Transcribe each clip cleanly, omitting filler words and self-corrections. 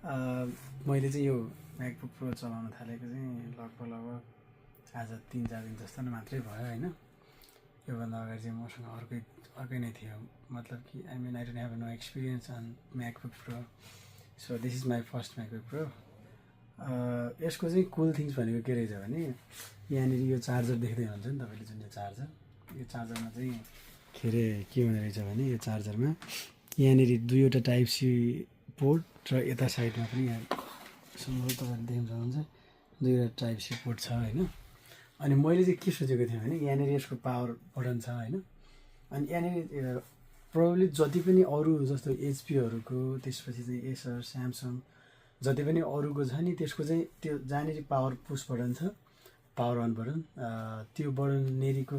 मैले चाहिँ यो म्याकबुक प्रो चलाउन थालेको चाहिँ लगभग आज 3-4 दिन जस्तो मात्रै भयो होइन। योभन्दा अगाडि चाहिँ मसँग अर्कै नै थियो, मतलब कि I don't have no experience on MacBook Pro. So this is my first MacBook Pro. यसको चाहिँ कुल थिङ्स भनेको के रहेछ भने यहाँनिर यो चार्जर देख्दै हुन्छ नि तपाईँले, जुन यो चार्जरमा चाहिँ के अरे के हुँदो रहेछ भने यो चार्जरमा यहाँनिर 2वटा टाइप सी पोर्ट र यता साइडमा पनि यहाँ सम्भवतः तपाईँले देख्न सक्नुहुन्छ 2वटा टाइप सी पोर्ट छ होइन। अनि मैले चाहिँ के सोचेको थिएँ भने यहाँनिर यसको पावर बटन छ होइन। अनि यहाँनिर प्रोबेबली जति पनि अरू जस्तो एचपीहरूको, त्यसपछि चाहिँ एसर, स्यामसङ जति पनि अरूको छ नि त्यसको चाहिँ त्यो जहाँनिर पावर पुस बटन छ, पावर अन बटन, त्यो बटननेरिको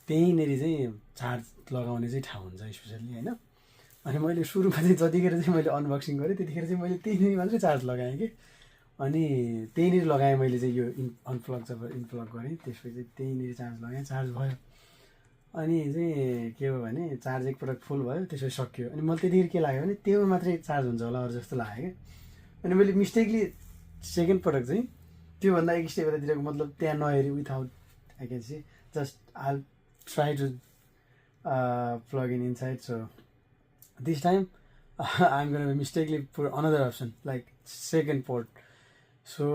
त्यहीँनेरि चाहिँ चार्ज लगाउने चाहिँ ठाउँ हुन्छ स्पेसल्ली होइन। अनि मैले सुरुमा चाहिँ जतिखेर चाहिँ मैले अनबक्सिङ गरेँ त्यतिखेर चाहिँ मैले त्यहीँनिर मात्रै चार्ज लगाएँ कि। अनि त्यहीँनिर लगाएँ मैले चाहिँ यो अनप्लग जब इनप्लग गरेँ त्यसपछि त्यहीँनिर चार्ज लगाएँ, चार्ज भयो। अनि चाहिँ के भयो भने चार्ज एकपटक फुल भयो, त्यसपछि सकियो। अनि मैले त्यतिखेर के लाग्यो भने त्यो मात्रै चार्ज हुन्छ होला अरू जस्तो लाग्यो क्या। अनि मैले मिस्टेकली सेकेन्ड पटक चाहिँ त्योभन्दा एक स्टेप यतातिरको, मतलब त्यहाँ नहेरी without I can see just I try to plug in inside. So this time I am gonna mistakenly put another option like second port. सो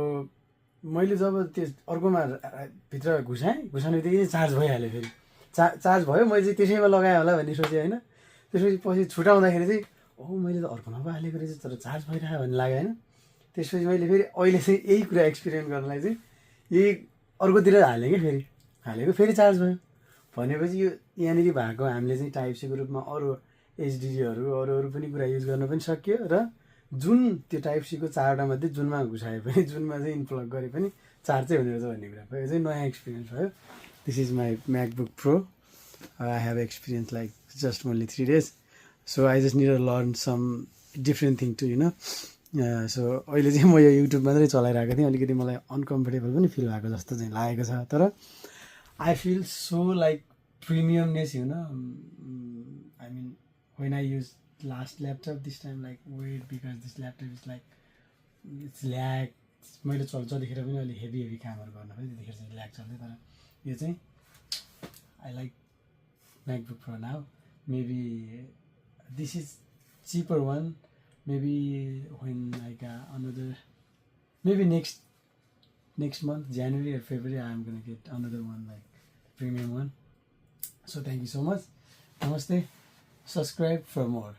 मैले जब त्यो अर्कोमा भित्र घुसाउने बित्तिकै चार्ज भइहाल्यो। फेरि चार्ज भयो, मैले चाहिँ त्यसैमा लगाएँ होला भन्ने सोचेँ होइन। त्यसपछि पछि छुटाउँदाखेरि चाहिँ मैले त अर्कोमा पो हालेको रहेछ तर चार्ज भइरहेको भन्ने लाग्यो होइन। त्यसपछि मैले फेरि अहिले चाहिँ यही कुरा एक्सपिरियन्स गर्नलाई चाहिँ यही अर्कोतिर हालेँ क्या, फेरि हालेको फेरि चार्ज भयो भनेपछि यो यहाँनिर भएको हामीले चाहिँ टाइप सीको रूपमा अरू एचडिडीहरू अरू पनि कुरा युज गर्न पनि सकियो। र जुन त्यो टाइप सीको 4वटा मध्ये जुनमा घुसाए पनि, जुनमा चाहिँ इनप्लग गरे पनि चार्ज चाहिँ हुने रहेछ भन्ने कुरा भयो। यो चाहिँ नयाँ एक्सपिरियन्स भयो। This is my MacBook Pro. I have experience like just only 3 days। So I just need learn some different thing to you know. सो अहिले चाहिँ म यो युट्युब मात्रै चलाइरहेको थिएँ, अलिकति मलाई अनकम्फर्टेबल पनि फिल भएको जस्तो चाहिँ लागेको छ। तर I feel so like premiumness you know. I mean when I used last laptop this time like weird because this laptop is like it's lag। मैले जतिखेर पनि अलि हेभी कामहरू गर्नु पऱ्यो त्यतिखेर चाहिँ ल्याग चल्थ्यो। तर यो चाहिँ I like MacBook pro now. Maybe this is cheaper one, maybe when like another maybe next month January or February I am gonna get another one like premium one। So thank you so much. Namaste. Subscribe for more.